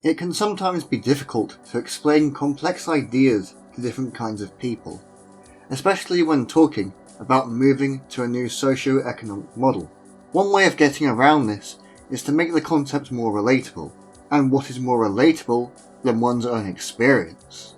It can sometimes be difficult to explain complex ideas to different kinds of people, especially when talking about moving to a new socio-economic model. One way of getting around this is to make the concept more relatable, and what is more relatable than one's own experience?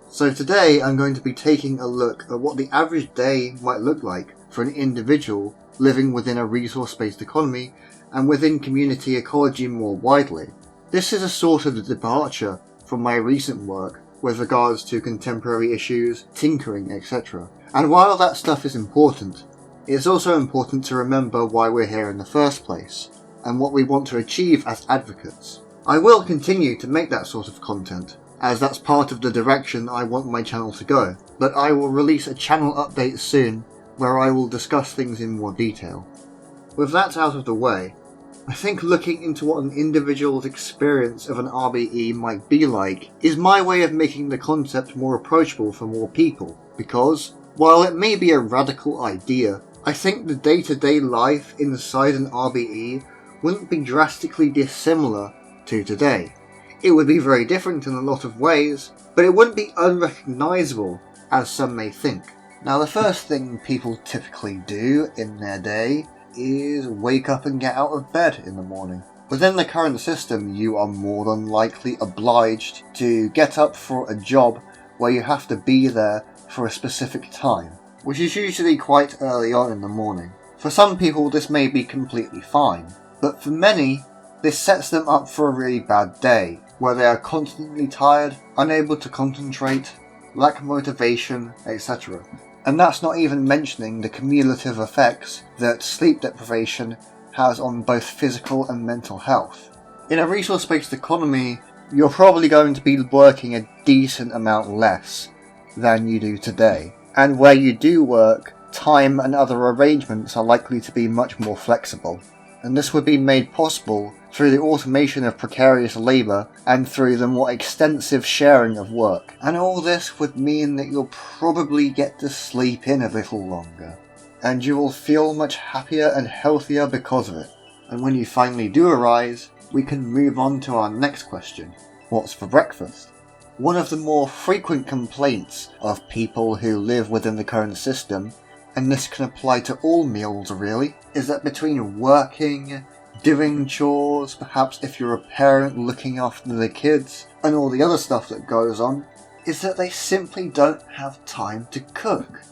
So today I'm going to be taking a look at what the average day might look like for an individual living within a resource-based economy and within community ecology more widely. This is a sort of departure from my recent work with regards to contemporary issues, tinkering, etc. And while that stuff is important, it's also important to remember why we're here in the first place, and what we want to achieve as advocates. I will continue to make that sort of content, as that's part of the direction I want my channel to go, but I will release a channel update soon where I will discuss things in more detail. With that out of the way, I think looking into what an individual's experience of an RBE might be like is my way of making the concept more approachable for more people, because, while it may be a radical idea, I think the day-to-day life inside an RBE wouldn't be drastically dissimilar to today. It would be very different in a lot of ways, but it wouldn't be unrecognisable, as some may think. Now, the first thing people typically do in their day is wake up and get out of bed in the morning. Within the current system, you are more than likely obliged to get up for a job where you have to be there for a specific time, which is usually quite early on in the morning. For some people, this may be completely fine, but for many, this sets them up for a really bad day, where they are constantly tired, unable to concentrate, lack motivation, etc. And that's not even mentioning the cumulative effects that sleep deprivation has on both physical and mental health. In a resource-based economy, you're probably going to be working a decent amount less than you do today. And where you do work, time and other arrangements are likely to be much more flexible. And this would be made possible through the automation of precarious labour and through the more extensive sharing of work. And all this would mean that you'll probably get to sleep in a little longer, and you will feel much happier and healthier because of it. And when you finally do arise, we can move on to our next question: what's for breakfast? One of the more frequent complaints of people who live within the current system, and this can apply to all meals really, is that between working, doing chores, perhaps if you're a parent looking after the kids, and all the other stuff that goes on, is that they simply don't have time to cook.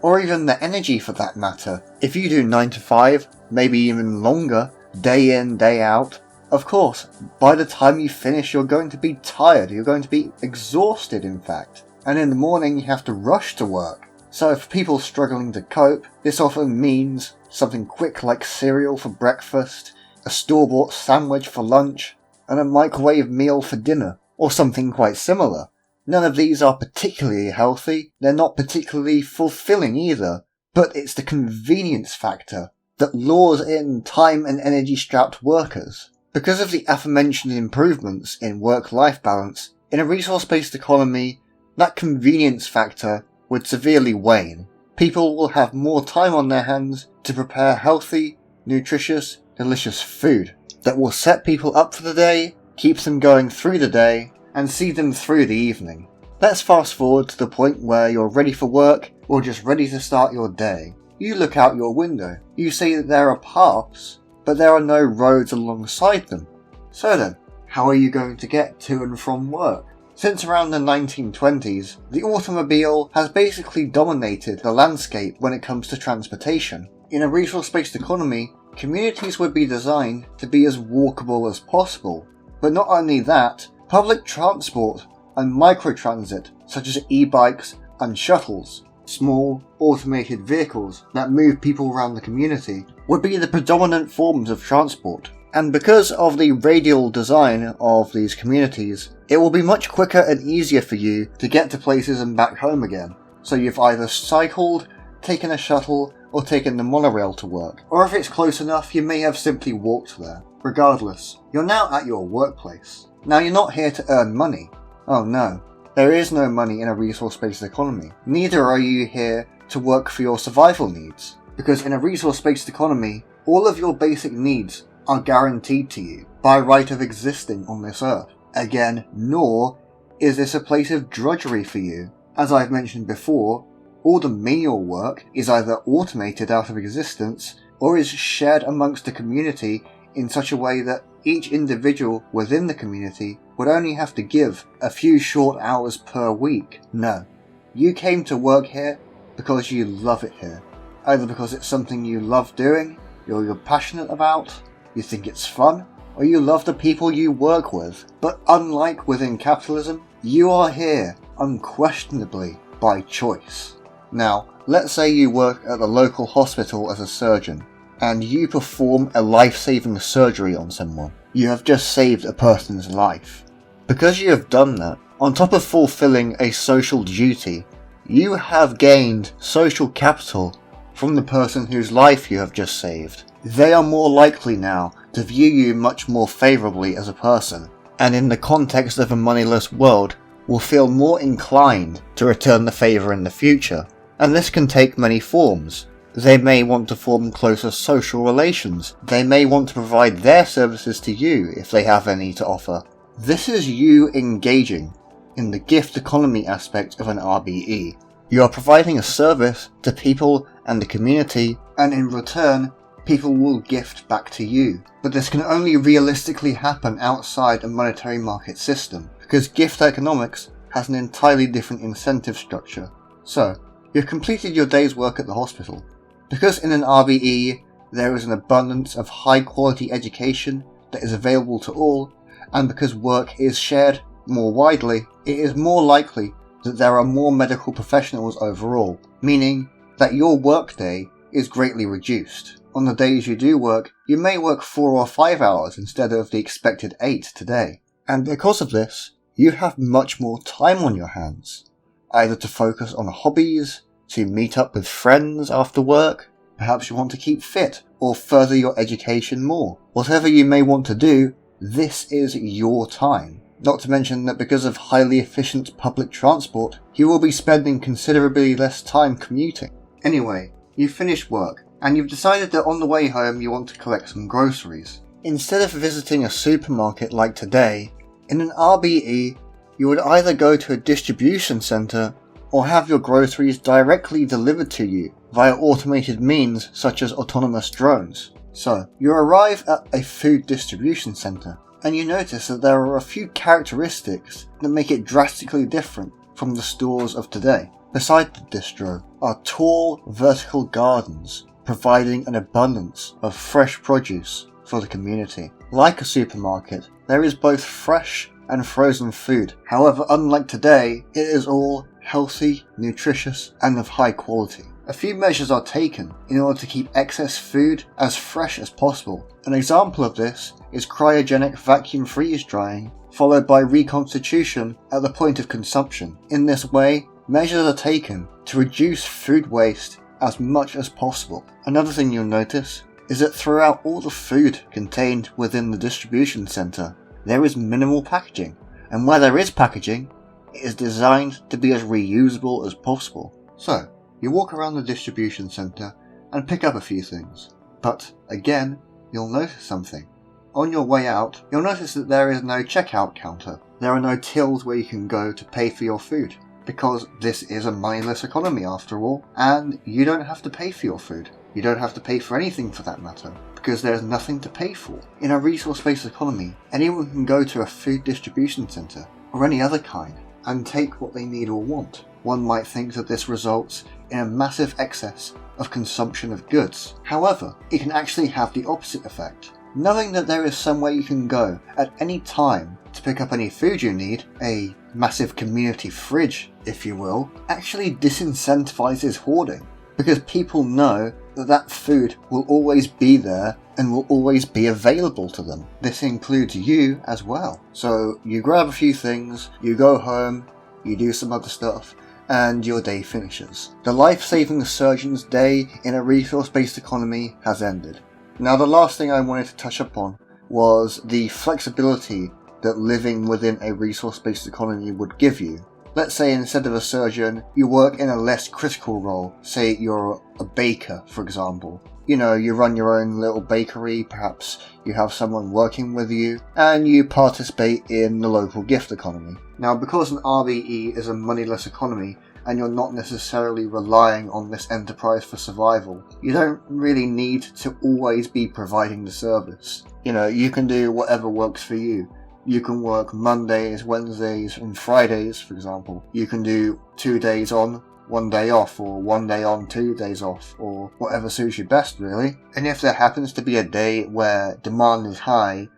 Or even the energy for that matter. If you do 9 to 5, maybe even longer, day in, day out, of course, by the time you finish you're going to be tired, you're going to be exhausted in fact. And in the morning you have to rush to work. So for people struggling to cope, this often means something quick like cereal for breakfast, a store-bought sandwich for lunch, and a microwave meal for dinner, or something quite similar. None of these are particularly healthy, they're not particularly fulfilling either, but it's the convenience factor that lures in time and energy-strapped workers. Because of the aforementioned improvements in work-life balance, in a resource-based economy, that convenience factor would severely wane. People will have more time on their hands to prepare healthy, nutritious, delicious food that will set people up for the day, keep them going through the day, and see them through the evening. Let's fast forward to the point where you're ready for work or just ready to start your day. You look out your window. You see that there are paths, but there are no roads alongside them. So then, how are you going to get to and from work? Since around the 1920s, the automobile has basically dominated the landscape when it comes to transportation. In a resource-based economy, communities would be designed to be as walkable as possible. But not only that, public transport and microtransit, such as e-bikes and shuttles, small, automated vehicles that move people around the community, would be the predominant forms of transport. And because of the radial design of these communities, it will be much quicker and easier for you to get to places and back home again. So you've either cycled, taken a shuttle, or taken the monorail to work. Or if it's close enough, you may have simply walked there. Regardless, you're now at your workplace. Now you're not here to earn money. Oh no. There is no money in a resource-based economy. Neither are you here to work for your survival needs, because in a resource-based economy, all of your basic needs are guaranteed to you by right of existing on this earth. Again, nor is this a place of drudgery for you. As I've mentioned before, all the menial work is either automated out of existence or is shared amongst the community in such a way that each individual within the community would only have to give a few short hours per week. No, you came to work here because you love it here. Either because it's something you love doing, you're passionate about, you think it's fun, or you love the people you work with. But unlike within capitalism, you are here unquestionably by choice. Now, let's say you work at the local hospital as a surgeon, and you perform a life-saving surgery on someone. You have just saved a person's life. Because you have done that, on top of fulfilling a social duty, you have gained social capital from the person whose life you have just saved. They are more likely now to view you much more favourably as a person, and in the context of a moneyless world, will feel more inclined to return the favour in the future. And this can take many forms. They may want to form closer social relations. They may want to provide their services to you if they have any to offer. This is you engaging in the gift economy aspect of an RBE. You are providing a service to people and the community, and in return, people will gift back to you. But this can only realistically happen outside a monetary market system, because gift economics has an entirely different incentive structure. So, you've completed your day's work at the hospital. Because in an RBE there is an abundance of high quality education that is available to all, and because work is shared more widely, it is more likely that there are more medical professionals overall, meaning that your workday is greatly reduced. On the days you do work, you may work 4 or 5 hours instead of the expected 8 today. And because of this, you have much more time on your hands, either to focus on hobbies, to meet up with friends after work, perhaps you want to keep fit or further your education more. Whatever you may want to do, this is your time. Not to mention that because of highly efficient public transport, you will be spending considerably less time commuting. Anyway, you've finished work, and you've decided that on the way home you want to collect some groceries. Instead of visiting a supermarket like today, in an RBE, you would either go to a distribution centre or have your groceries directly delivered to you via automated means such as autonomous drones. So, you arrive at a food distribution centre, and you notice that there are a few characteristics that make it drastically different from the stores of today. Beside the distro are tall vertical gardens, providing an abundance of fresh produce for the community. Like a supermarket, there is both fresh and frozen food. However, unlike today, it is all healthy, nutritious, and of high quality. A few measures are taken in order to keep excess food as fresh as possible. An example of this is cryogenic vacuum freeze drying, followed by reconstitution at the point of consumption. In this way, measures are taken to reduce food waste as much as possible. Another thing you'll notice is that throughout all the food contained within the distribution centre, there is minimal packaging, and where there is packaging, it is designed to be as reusable as possible. So, you walk around the distribution centre and pick up a few things. But, again, you'll notice something. On your way out, you'll notice that there is no checkout counter. There are no tills where you can go to pay for your food, because this is a moneyless economy after all, and you don't have to pay for your food. You don't have to pay for anything for that matter, because there's nothing to pay for. In a resource-based economy, anyone can go to a food distribution centre, or any other kind, and take what they need or want. One might think that this results in a massive excess of consumption of goods. However, it can actually have the opposite effect. Knowing that there is somewhere you can go at any time to pick up any food you need, a massive community fridge, if you will, actually disincentivizes hoarding, because people know that that food will always be there and will always be available to them. This includes you as well. So you grab a few things, you go home, you do some other stuff, and your day finishes. The life-saving surgeon's day in a resource-based economy has ended. Now, the last thing I wanted to touch upon was the flexibility that living within a resource-based economy would give you. Let's say instead of a surgeon, you work in a less critical role. Say you're a baker, for example. You know, you run your own little bakery, perhaps you have someone working with you, and you participate in the local gift economy. Now, because an RBE is a moneyless economy, and you're not necessarily relying on this enterprise for survival, you don't really need to always be providing the service. You know, you can do whatever works for you. You can work Mondays, Wednesdays, and Fridays, for example. You can do 2 days on, 1 day off, or 1 day on, 2 days off, or whatever suits you best, really. And if there happens to be a day where demand is high,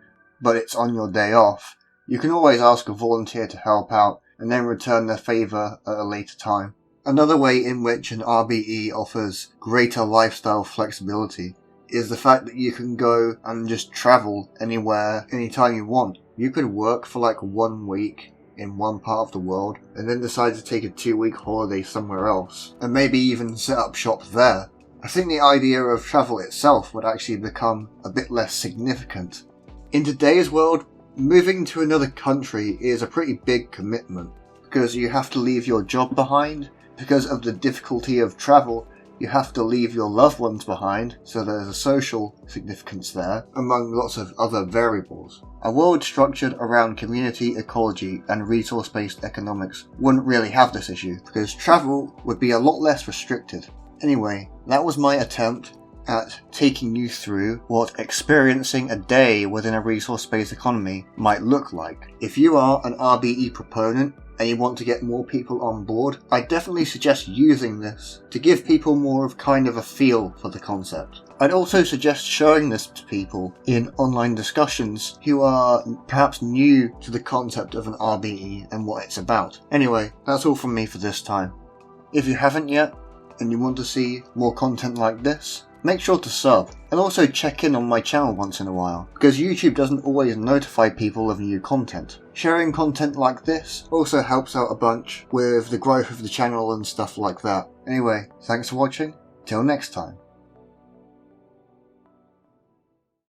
but it's on your day off, you can always ask a volunteer to help out and then return their favour at a later time. Another way in which an RBE offers greater lifestyle flexibility is the fact that you can go and just travel anywhere, anytime you want. You could work for like 1 week in one part of the world and then decide to take a 2-week holiday somewhere else, and maybe even set up shop there. I think the idea of travel itself would actually become a bit less significant. In today's world, moving to another country is a pretty big commitment, because you have to leave your job behind. Because of the difficulty of travel, you have to leave your loved ones behind, so there's a social significance there, among lots of other variables. A world structured around community ecology and resource-based economics wouldn't really have this issue, because travel would be a lot less restricted. Anyway, that was my attempt at taking you through what experiencing a day within a resource-based economy might look like. If you are an RBE proponent and you want to get more people on board, I definitely suggest using this to give people more of kind of a feel for the concept. I'd also suggest showing this to people in online discussions who are perhaps new to the concept of an RBE and what it's about. Anyway, that's all from me for this time. If you haven't yet, and you want to see more content like this, make sure to sub, and also check in on my channel once in a while, because YouTube doesn't always notify people of new content. Sharing content like this also helps out a bunch with the growth of the channel and stuff like that. Anyway, thanks for watching, till next time.